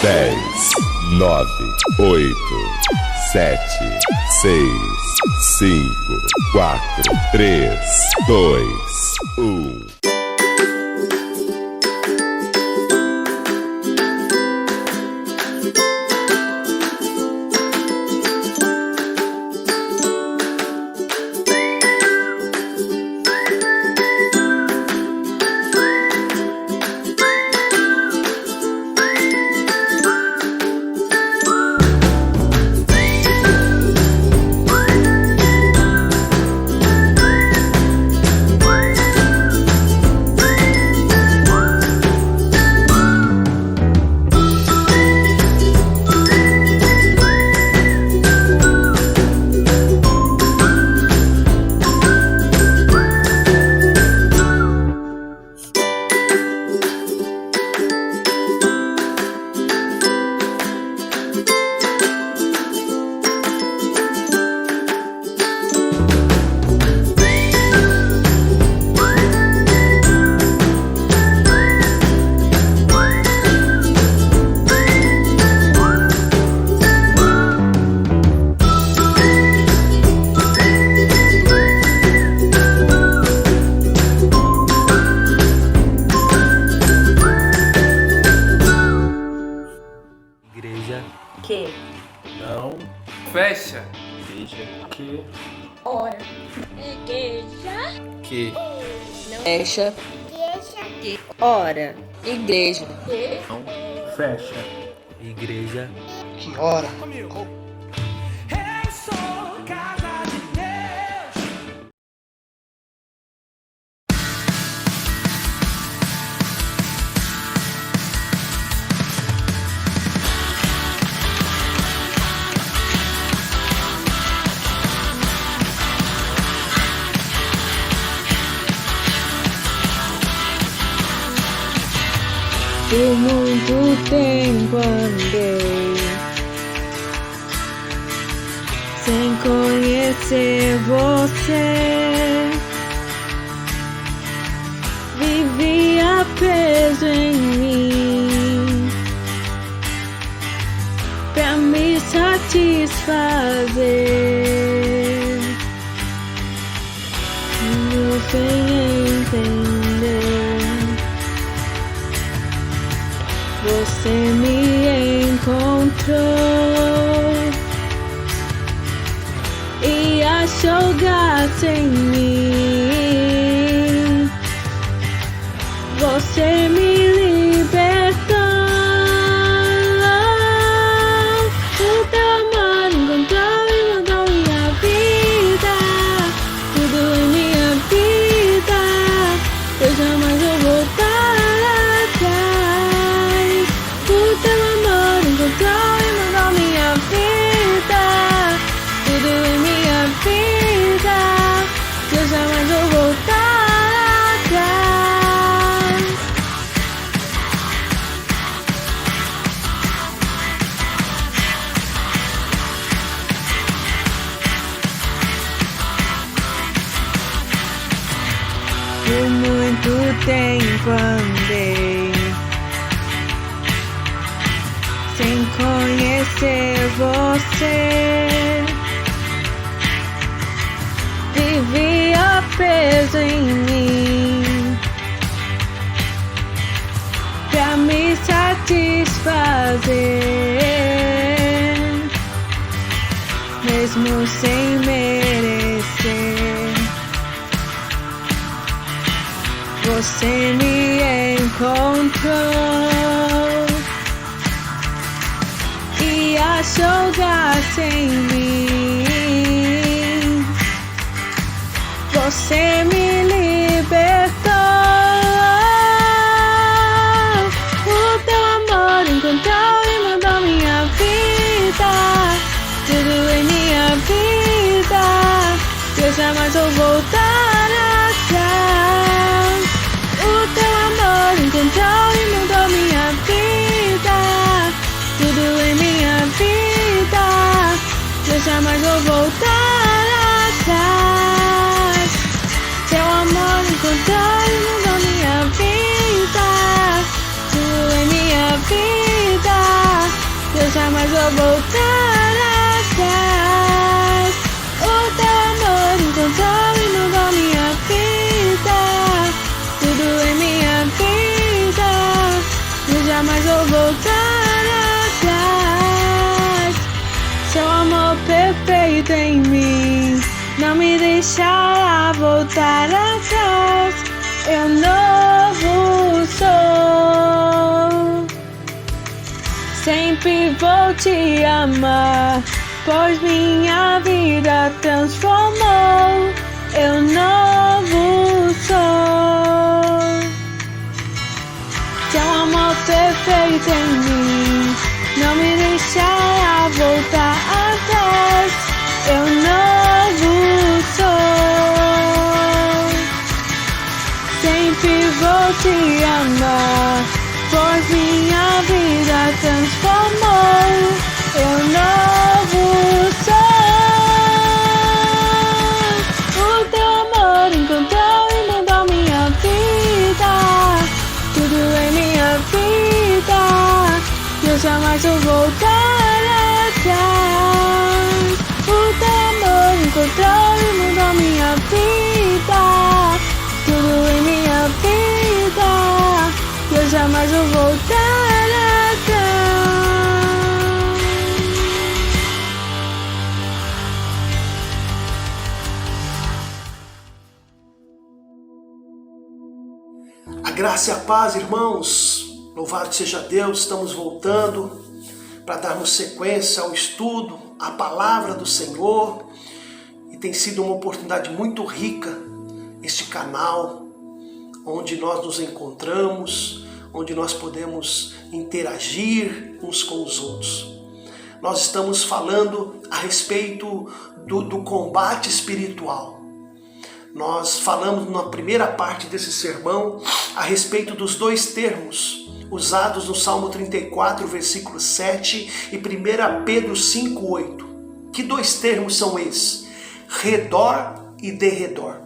10, 9, 8, 7, 6, 5, 4, 3, 2, 1. Igreja. Que. Não. Fecha. Igreja. Que. Ora. Igreja. Que. Fecha. Igreja. Que. Ora. Igreja. Não. Fecha. Igreja. Que hora? Eu sou casa de Deus. Por muito tempo andei sem conhecer você. Vivia preso em mim pra me satisfazer. Eu sem entender. Você me encontrou e achou graça em mim. Você me libertou. O teu amor encontrou e mudou minha vida. Tudo em minha vida. Eu jamais vou voltar atrás. O teu amor encontrou e mudou minha vida. Tudo em minha vida. Eu jamais vou voltar atrás. Por muito tempo andei sem conhecer você. Vivia preso em mim pra me satisfazer, mesmo sem merecer. Você me encontrou e achou graça em mim. Você me libertou. O teu amor encontrou e mudou minha vida. Tudo em minha vida. Eu jamais vou voltar atrás. O teu amor encontrou e mudou minha vida. Tudo em minha vida. Eu jamais vou voltar atrás. Teu amor encontrou e mudou minha vida. Tudo em minha vida. voltar atrás. Seu amor perfeito em mim não me deixará voltar atrás. Eu novo sou. Sempre vou te amar, pois minha vida transformou. Eu novo sou. Seu amor perfeito em mim não me deixará voltar atrás. Eu novo sou. Sempre vou te amar, pois minha vida transformou. Eu novo sou. O teu amor encontrou e mudou minha vida. Tudo em minha vida. Eu jamais vou voltar atrás. O teu amor encontrou e mudou minha vida. Tudo em minha vida. Eu jamais vou voltar atrás. A graça e a paz, irmãos. Louvado seja Deus, estamos voltando para darmos sequência ao estudo, à palavra do Senhor. E tem sido uma oportunidade muito rica este canal, onde nós nos encontramos, onde nós podemos interagir uns com os outros. Nós estamos falando a respeito do combate espiritual. Nós falamos na primeira parte desse sermão a respeito dos dois termos usados no Salmo 34, versículo 7 e 1 Pedro 5, 8. Que dois termos são esses? Redor e derredor.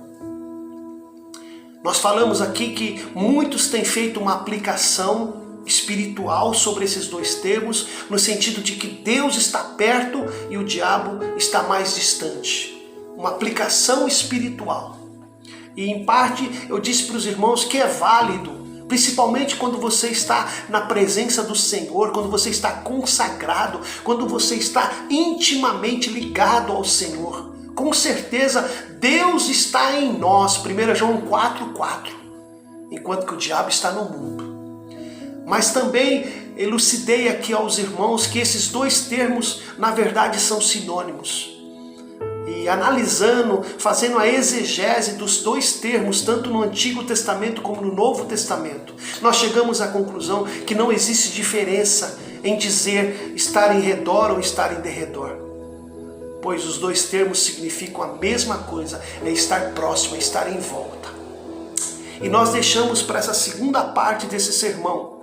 Nós falamos aqui que muitos têm feito uma aplicação espiritual sobre esses dois termos, no sentido de que Deus está perto e o diabo está mais distante. Uma aplicação espiritual. E em parte eu disse para os irmãos que é válido, principalmente quando você está na presença do Senhor, quando você está consagrado, quando você está intimamente ligado ao Senhor. Com certeza Deus está em nós, 1 João 4,4, enquanto que o diabo está no mundo. Mas também elucidei aqui aos irmãos que esses dois termos na verdade são sinônimos. E analisando, fazendo a exegese dos dois termos, tanto no Antigo Testamento como no Novo Testamento, nós chegamos à conclusão que não existe diferença em dizer estar em redor ou estar em derredor. Pois os dois termos significam a mesma coisa, é estar próximo, é estar em volta. E nós deixamos para essa segunda parte desse sermão,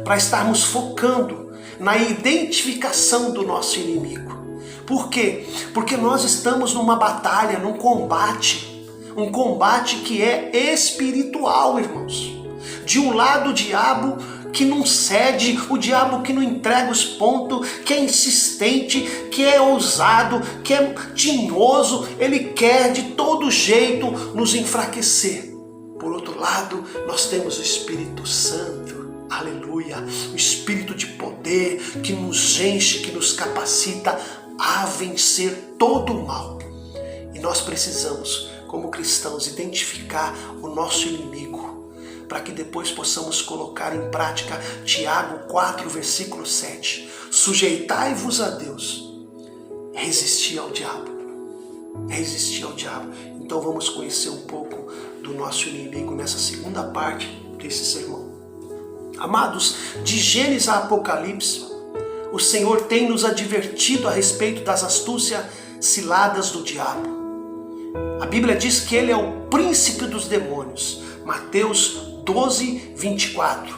para estarmos focando na identificação do nosso inimigo. Por quê? Porque nós estamos numa batalha, num combate. Um combate que é espiritual, irmãos. De um lado o diabo que não cede, o diabo que não entrega os pontos, que é insistente, que é ousado, que é tinhoso. Ele quer de todo jeito nos enfraquecer. Por outro lado, nós temos o Espírito Santo. Aleluia! O Espírito de poder que nos enche, que nos capacita a vencer todo o mal. E nós precisamos, como cristãos, identificar o nosso inimigo, para que depois possamos colocar em prática Tiago 4, versículo 7. Sujeitai-vos a Deus, resisti ao diabo. Resisti ao diabo. Então vamos conhecer um pouco do nosso inimigo nessa segunda parte desse sermão. Amados, de Gênesis a Apocalipse, o Senhor tem nos advertido a respeito das astúcias ciladas do diabo. A Bíblia diz que ele é o príncipe dos demônios. Mateus 12, 24.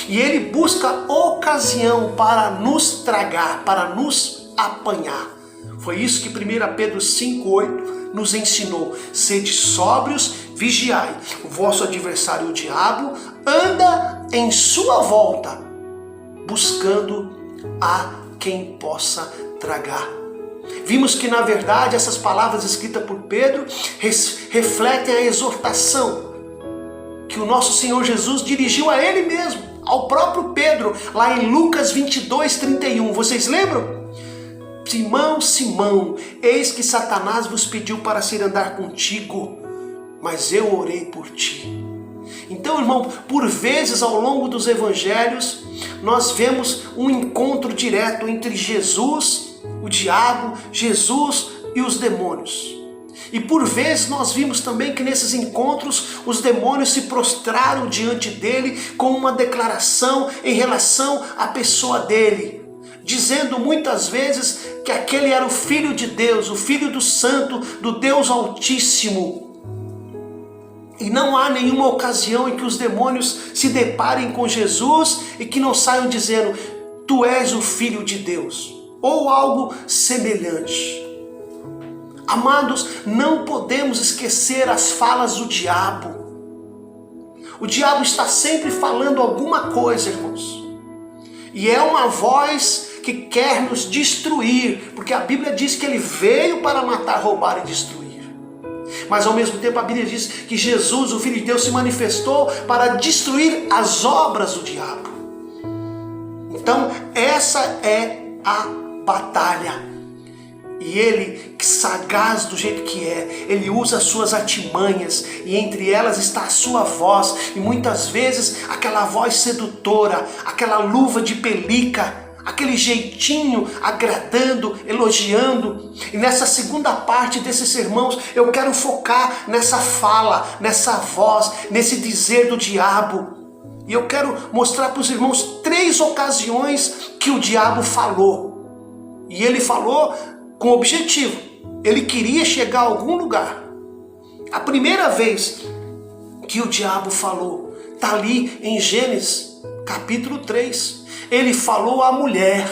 E ele busca ocasião para nos tragar, para nos apanhar. Foi isso que 1 Pedro 5, 8 nos ensinou. Sede sóbrios, vigiai. O vosso adversário, o diabo, anda em sua volta, buscando a quem possa tragar. Vimos que na verdade essas palavras escritas por Pedro refletem a exortação que o nosso Senhor Jesus dirigiu a ele mesmo, ao próprio Pedro, lá em Lucas 22:31. Vocês lembram? Simão, Simão, eis que Satanás vos pediu para se ir andar contigo, mas eu orei por ti. Então, irmão, por vezes ao longo dos evangelhos, nós vemos um encontro direto entre Jesus, o diabo, Jesus e os demônios. E por vezes nós vimos também que nesses encontros os demônios se prostraram diante dele com uma declaração em relação à pessoa dele, dizendo muitas vezes que aquele era o Filho de Deus, o Filho do Santo, do Deus Altíssimo. E não há nenhuma ocasião em que os demônios se deparem com Jesus e que não saiam dizendo: tu és o Filho de Deus, ou algo semelhante. Amados, não podemos esquecer as falas do diabo. O diabo está sempre falando alguma coisa, irmãos. E é uma voz que quer nos destruir, porque a Bíblia diz que ele veio para matar, roubar e destruir. Mas ao mesmo tempo a Bíblia diz que Jesus, o Filho de Deus, se manifestou para destruir as obras do diabo. Então essa é a batalha. E ele, sagaz do jeito que é, ele usa as suas artimanhas, e entre elas está a sua voz, e muitas vezes aquela voz sedutora, aquela luva de pelica, aquele jeitinho agradando, elogiando. E nessa segunda parte desses sermãos eu quero focar nessa fala, nessa voz, nesse dizer do diabo. E eu quero mostrar para os irmãos 3 ocasiões que o diabo falou. E ele falou com objetivo. Ele queria chegar a algum lugar. A primeira vez que o diabo falou está ali em Gênesis capítulo 3. Ele falou à mulher.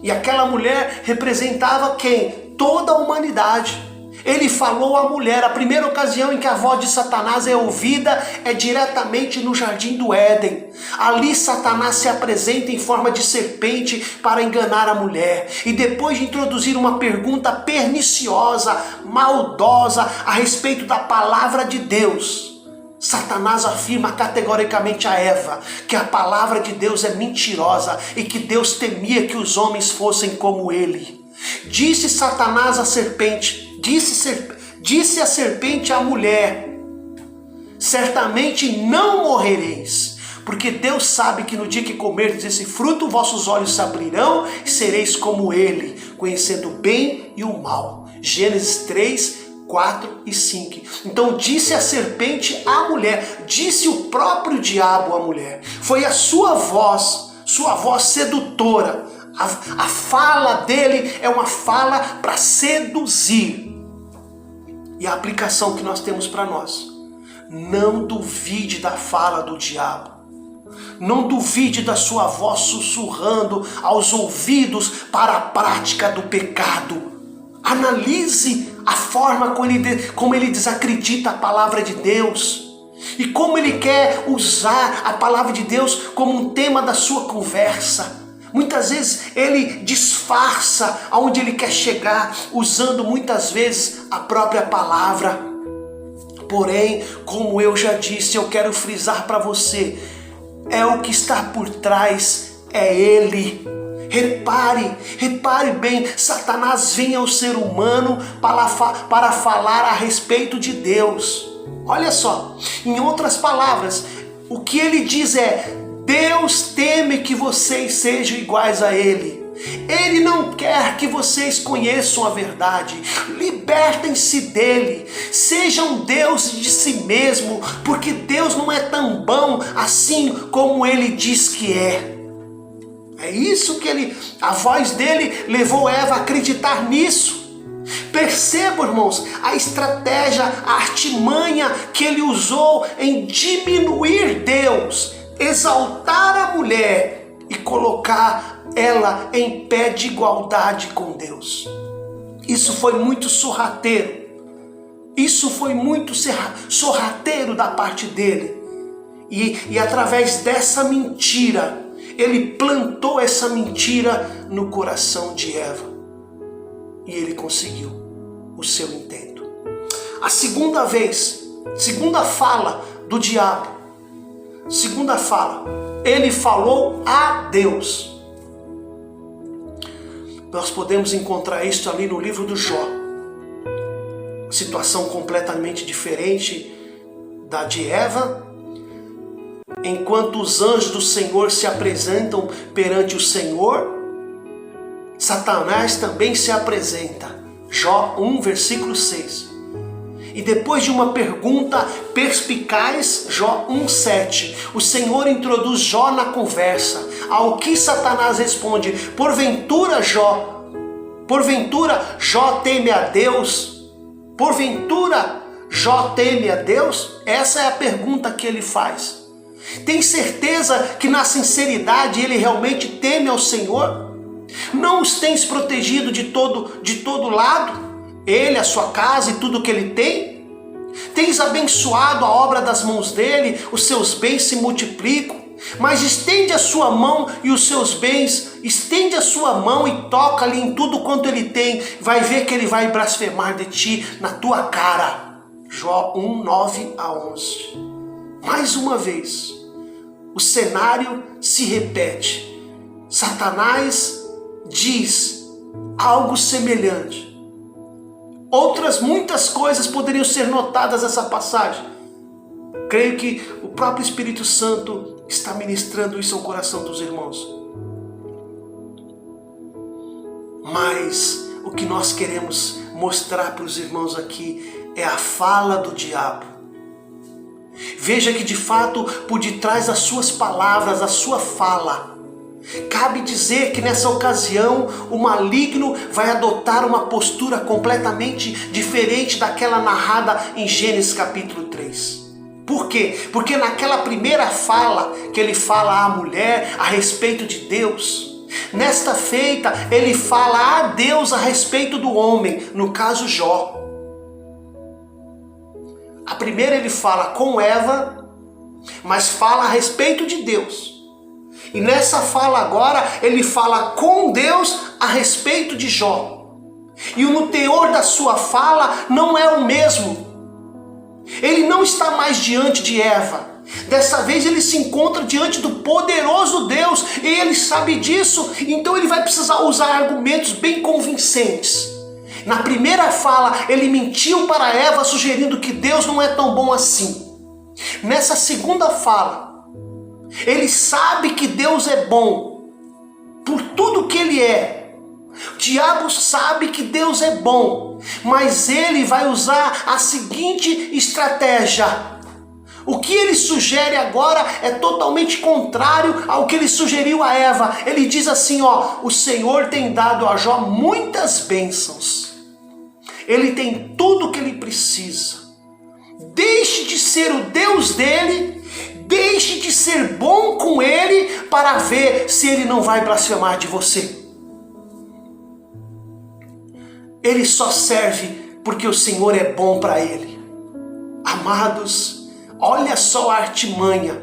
E aquela mulher representava quem? Toda a humanidade. Ele falou à mulher. A primeira ocasião em que a voz de Satanás é ouvida é diretamente no jardim do Éden. Ali Satanás se apresenta em forma de serpente para enganar a mulher. E depois de introduzir uma pergunta perniciosa, maldosa a respeito da palavra de Deus, Satanás afirma categoricamente a Eva que a palavra de Deus é mentirosa e que Deus temia que os homens fossem como ele. Disse Satanás à serpente, disse a serpente à mulher: certamente não morrereis, porque Deus sabe que no dia que comerdes esse fruto, vossos olhos se abrirão e sereis como ele, conhecendo o bem e o mal. Gênesis 3, 4 e 5. Então disse a serpente à mulher, disse o próprio diabo à mulher. Foi a sua voz sedutora. A fala dele é uma fala para seduzir. E a aplicação que nós temos para nós: não duvide da fala do diabo. Não duvide da sua voz sussurrando aos ouvidos para a prática do pecado. Analise a forma como ele desacredita a palavra de Deus e como ele quer usar a palavra de Deus como um tema da sua conversa. Muitas vezes ele disfarça aonde ele quer chegar, usando muitas vezes a própria palavra. Porém, como eu já disse, eu quero frisar para você, é o que está por trás, é ele. Repare bem, Satanás vem ao ser humano para falar a respeito de Deus. Olha só, em outras palavras, o que ele diz é: Deus teme que vocês sejam iguais a ele. Ele não quer que vocês conheçam a verdade. Libertem-se dele. Sejam deuses de si mesmo, porque Deus não é tão bom assim como ele diz que é. É isso que a voz dele levou Eva a acreditar nisso. Percebam, irmãos, a estratégia, a artimanha que ele usou em diminuir Deus, exaltar a mulher e colocar ela em pé de igualdade com Deus. Isso foi muito sorrateiro. Isso foi muito sorrateiro da parte dele. E através dessa mentira, ele plantou essa mentira no coração de Eva. E ele conseguiu o seu intento. A segunda fala do diabo. Segunda fala, ele falou a Deus. Nós podemos encontrar isso ali no livro do Jó. Situação completamente diferente da de Eva. Enquanto os anjos do Senhor se apresentam perante o Senhor, Satanás também se apresenta. Jó 1, versículo 6. E depois de uma pergunta perspicaz, Jó 1,7, o Senhor introduz Jó na conversa, ao que Satanás responde, porventura Jó teme a Deus? Porventura Jó teme a Deus? Essa é a pergunta que ele faz. Tem certeza que na sinceridade ele realmente teme ao Senhor? Não os tens protegido de todo lado? Ele, a sua casa e tudo que ele tem? Tens abençoado a obra das mãos dele, os seus bens se multiplicam. Mas estende a sua mão e os seus bens, estende a sua mão e toca-lhe em tudo quanto ele tem. Vai ver que ele vai blasfemar de ti na tua cara. Jó 1, 9 a 11. Mais uma vez, o cenário se repete. Satanás diz algo semelhante. Outras muitas coisas poderiam ser notadas nessa passagem. Creio que o próprio Espírito Santo está ministrando isso ao coração dos irmãos. Mas o que nós queremos mostrar para os irmãos aqui é a fala do diabo. Veja que de fato, por detrás das suas palavras, a sua fala, cabe dizer que nessa ocasião o maligno vai adotar uma postura completamente diferente daquela narrada em Gênesis capítulo 3. Por quê? Porque naquela primeira fala que ele fala à mulher a respeito de Deus, nesta feita ele fala a Deus a respeito do homem, no caso Jó. A primeira ele fala com Eva, mas fala a respeito de Deus. E nessa fala agora, ele fala com Deus a respeito de Jó. E no teor da sua fala não é o mesmo. Ele não está mais diante de Eva. Dessa vez ele se encontra diante do poderoso Deus. E ele sabe disso, então ele vai precisar usar argumentos bem convincentes. Na primeira fala, ele mentiu para Eva, sugerindo que Deus não é tão bom assim. Nessa segunda fala, ele sabe que Deus é bom por tudo que ele é. O diabo sabe que Deus é bom, mas ele vai usar a seguinte estratégia. O que ele sugere agora é totalmente contrário ao que ele sugeriu a Eva. Ele diz assim, o Senhor tem dado a Jó muitas bênçãos. Ele tem tudo o que ele precisa. Deixe de ser o Deus dele, deixe de ser bom com ele para ver se ele não vai blasfemar de você. Ele só serve porque o Senhor é bom para ele. Amados, olha só a artimanha.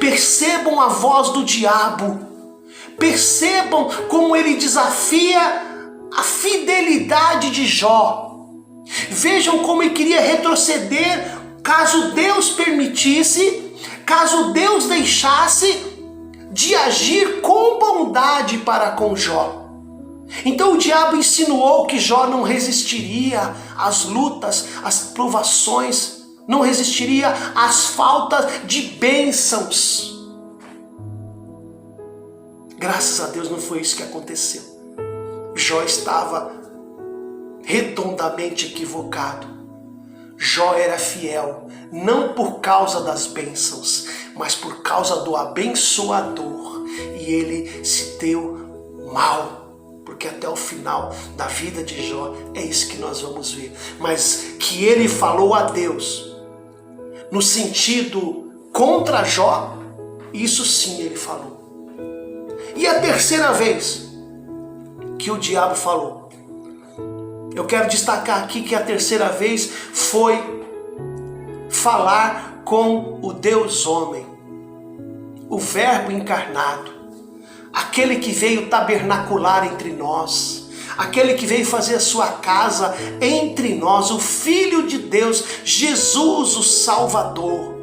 Percebam a voz do diabo. Percebam como ele desafia a fidelidade de Jó. Vejam como ele queria retroceder caso Deus permitisse, caso Deus deixasse de agir com bondade para com Jó. Então o diabo insinuou que Jó não resistiria às lutas, às provações, não resistiria às faltas de bênçãos. Graças a Deus não foi isso que aconteceu. Jó estava redondamente equivocado. Jó era fiel, não por causa das bênçãos, mas por causa do abençoador. E ele se deu mal. Porque até o final da vida de Jó é isso que nós vamos ver. Mas que ele falou a Deus no sentido contra Jó, isso sim ele falou. E a terceira vez que o diabo falou, eu quero destacar aqui que a terceira vez foi falar com o Deus homem, o Verbo encarnado. Aquele que veio tabernacular entre nós, aquele que veio fazer a sua casa entre nós, o Filho de Deus, Jesus o Salvador.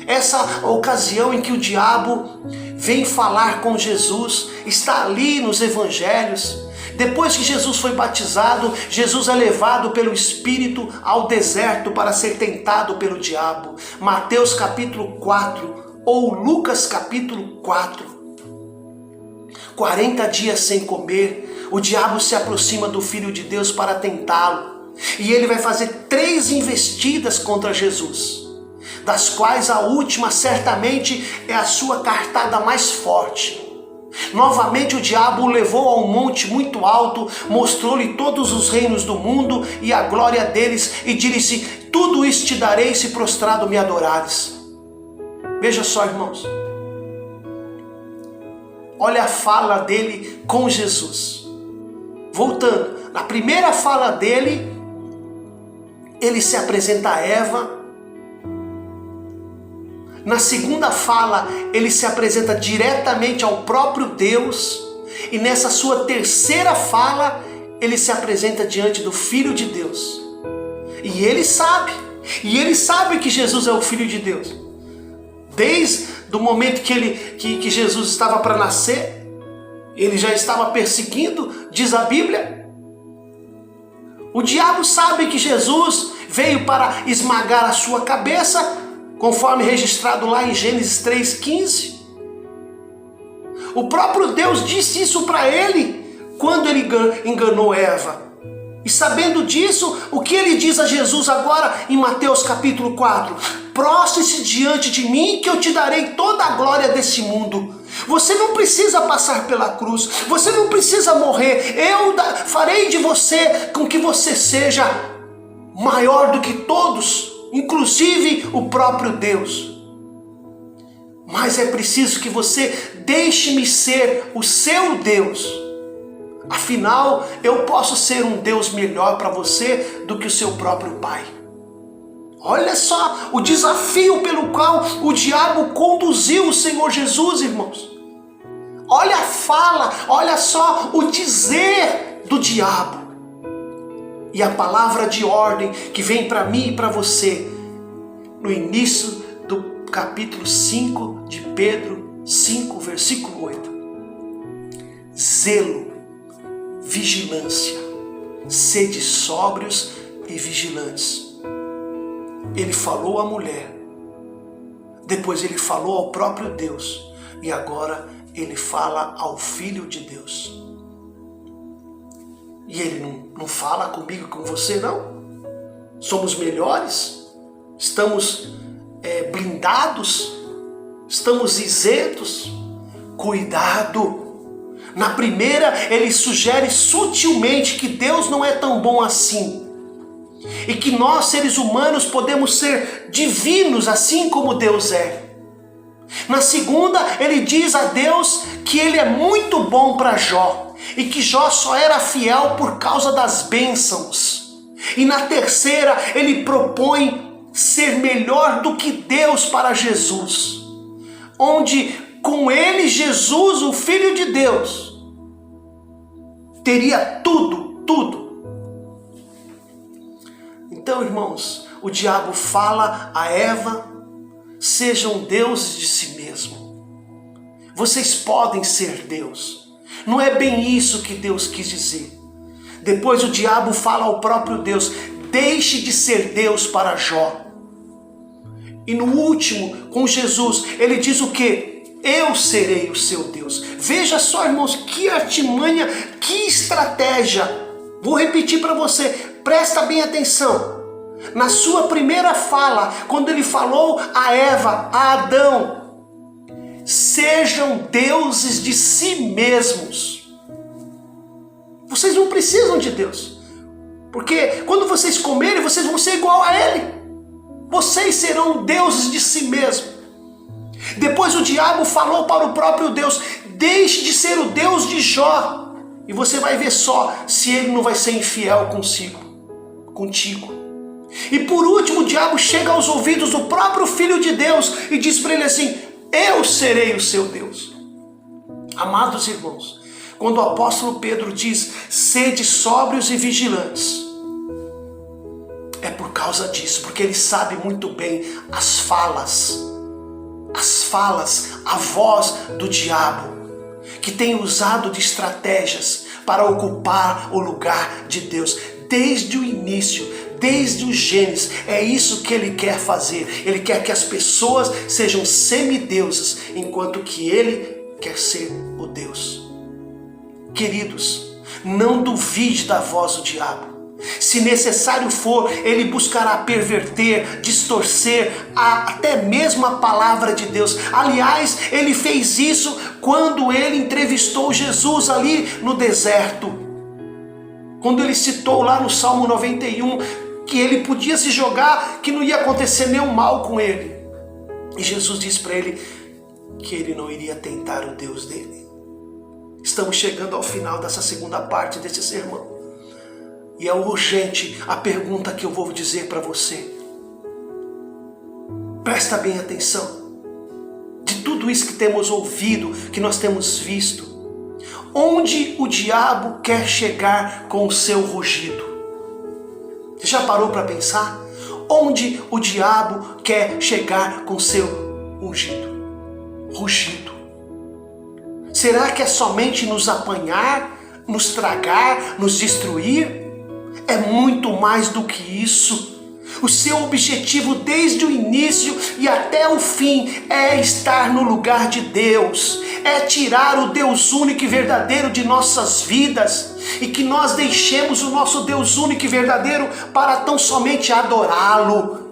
Essa ocasião em que o diabo vem falar com Jesus está ali nos evangelhos. Depois que Jesus foi batizado, Jesus é levado pelo Espírito ao deserto para ser tentado pelo diabo. Mateus capítulo 4 ou Lucas capítulo 4. 40 dias sem comer, o diabo se aproxima do Filho de Deus para tentá-lo. E ele vai fazer 3 investidas contra Jesus, das quais a última certamente é a sua cartada mais forte. Novamente o diabo o levou a um monte muito alto, mostrou-lhe todos os reinos do mundo e a glória deles, e disse: tudo isso te darei se prostrado me adorares. Veja só, irmãos, olha a fala dele com Jesus. Voltando, na primeira fala dele, ele se apresenta a Eva. Na segunda fala, ele se apresenta diretamente ao próprio Deus. E nessa sua terceira fala, ele se apresenta diante do Filho de Deus. E ele sabe que Jesus é o Filho de Deus. Desde o momento que Jesus estava para nascer, ele já estava perseguindo, diz a Bíblia. O diabo sabe que Jesus veio para esmagar a sua cabeça, conforme registrado lá em Gênesis 3,15. O próprio Deus disse isso para ele quando ele enganou Eva. E sabendo disso, o que ele diz a Jesus agora em Mateus capítulo 4? Prostre-se diante de mim que eu te darei toda a glória desse mundo. Você não precisa passar pela cruz, você não precisa morrer. Eu farei de você com que você seja maior do que todos, inclusive o próprio Deus. Mas é preciso que você deixe-me ser o seu Deus. Afinal, eu posso ser um Deus melhor para você do que o seu próprio Pai. Olha só o desafio pelo qual o diabo conduziu o Senhor Jesus, irmãos. Olha a fala, olha só o dizer do diabo. E a palavra de ordem que vem para mim e para você, no início do capítulo 5 de Pedro 5, versículo 8. Zelo, vigilância, sede sóbrios e vigilantes. Ele falou à mulher, depois ele falou ao próprio Deus, e agora ele fala ao Filho de Deus. E ele não fala comigo e com você, não? Somos melhores? Estamos blindados? Estamos isentos? Cuidado! Na primeira, ele sugere sutilmente que Deus não é tão bom assim. E que nós, seres humanos, podemos ser divinos assim como Deus é. Na segunda, ele diz a Deus que ele é muito bom para Jó. E que Jó só era fiel por causa das bênçãos. E na terceira, ele propõe ser melhor do que Deus para Jesus. Onde com ele, Jesus, o Filho de Deus, teria tudo. Então, irmãos, o diabo fala a Eva: sejam deuses de si mesmo. Vocês podem ser Deus. Não é bem isso que Deus quis dizer. Depois o diabo fala ao próprio Deus: deixe de ser Deus para Jó. E no último, com Jesus, ele diz o quê? Eu serei o seu Deus. Veja só, irmãos, que artimanha, que estratégia. Vou repetir para você, presta bem atenção. Na sua primeira fala, quando ele falou a Eva, a Adão: sejam deuses de si mesmos. Vocês não precisam de Deus, porque quando vocês comerem, vocês vão ser igual a Ele. Vocês serão deuses de si mesmos. Depois o diabo falou para o próprio Deus: deixe de ser o Deus de Jó, e você vai ver só se ele não vai ser infiel contigo. E por último, o diabo chega aos ouvidos do próprio Filho de Deus e diz para ele assim: eu serei o seu Deus. Amados irmãos, quando o apóstolo Pedro diz: sede sóbrios e vigilantes, é por causa disso, porque ele sabe muito bem as falas as falas, a voz do diabo, que tem usado de estratégias para ocupar o lugar de Deus. Desde o início, desde o Gênesis, é isso que ele quer fazer. Ele quer que as pessoas sejam semideuses, enquanto que ele quer ser o Deus. Queridos, não duvide da voz do diabo. Se necessário for, ele buscará perverter, distorcer até mesmo a palavra de Deus. Aliás, ele fez isso quando ele entrevistou Jesus ali no deserto. Quando ele citou lá no Salmo 91 que ele podia se jogar, que não ia acontecer nenhum mal com ele. E Jesus disse para ele que ele não iria tentar o Deus dele. Estamos chegando ao final dessa segunda parte desse sermão. E é urgente a pergunta que eu vou dizer para você. Presta bem atenção. De tudo isso que temos ouvido, que nós temos visto, onde o diabo quer chegar com o seu rugido? Você já parou para pensar? Onde o diabo quer chegar com o seu rugido? Será que é somente nos apanhar, nos tragar, nos destruir? É muito mais do que isso. O seu objetivo desde o início e até o fim é estar no lugar de Deus, é tirar o Deus único e verdadeiro de nossas vidas e que nós deixemos o nosso Deus único e verdadeiro para tão somente adorá-lo.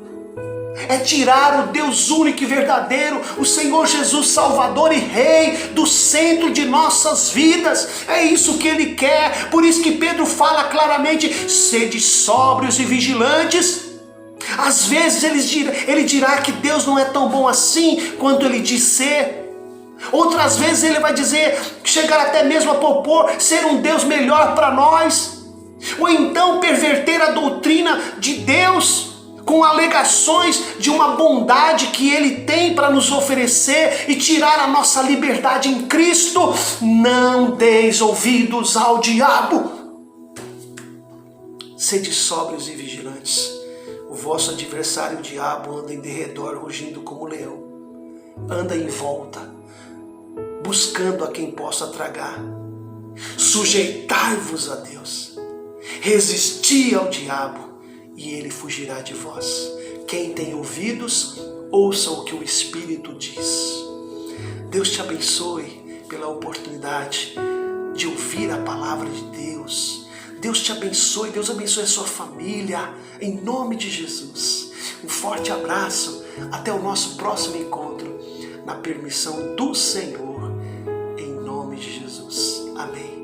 É tirar o Deus único e verdadeiro, o Senhor Jesus Salvador e Rei, do centro de nossas vidas. É isso que Ele quer. Por isso que Pedro fala claramente: sede sóbrios e vigilantes. Às vezes ele dirá que Deus não é tão bom assim quanto ele diz ser. Outras vezes ele vai dizer, chegar até mesmo a propor ser um Deus melhor para nós. Ou então perverter a doutrina de Deus com alegações de uma bondade que Ele tem para nos oferecer e tirar a nossa liberdade em Cristo. Não deis ouvidos ao diabo. Sede sóbrios e vigilantes. O vosso adversário, o diabo, anda em derredor, rugindo como leão. Anda em volta, buscando a quem possa tragar. Sujeitai-vos a Deus. Resisti ao diabo e ele fugirá de vós. Quem tem ouvidos, ouça o que o Espírito diz. Deus te abençoe pela oportunidade de ouvir a palavra de Deus. Deus te abençoe, Deus abençoe a sua família, em nome de Jesus. Um forte abraço, até o nosso próximo encontro, na permissão do Senhor, em nome de Jesus. Amém.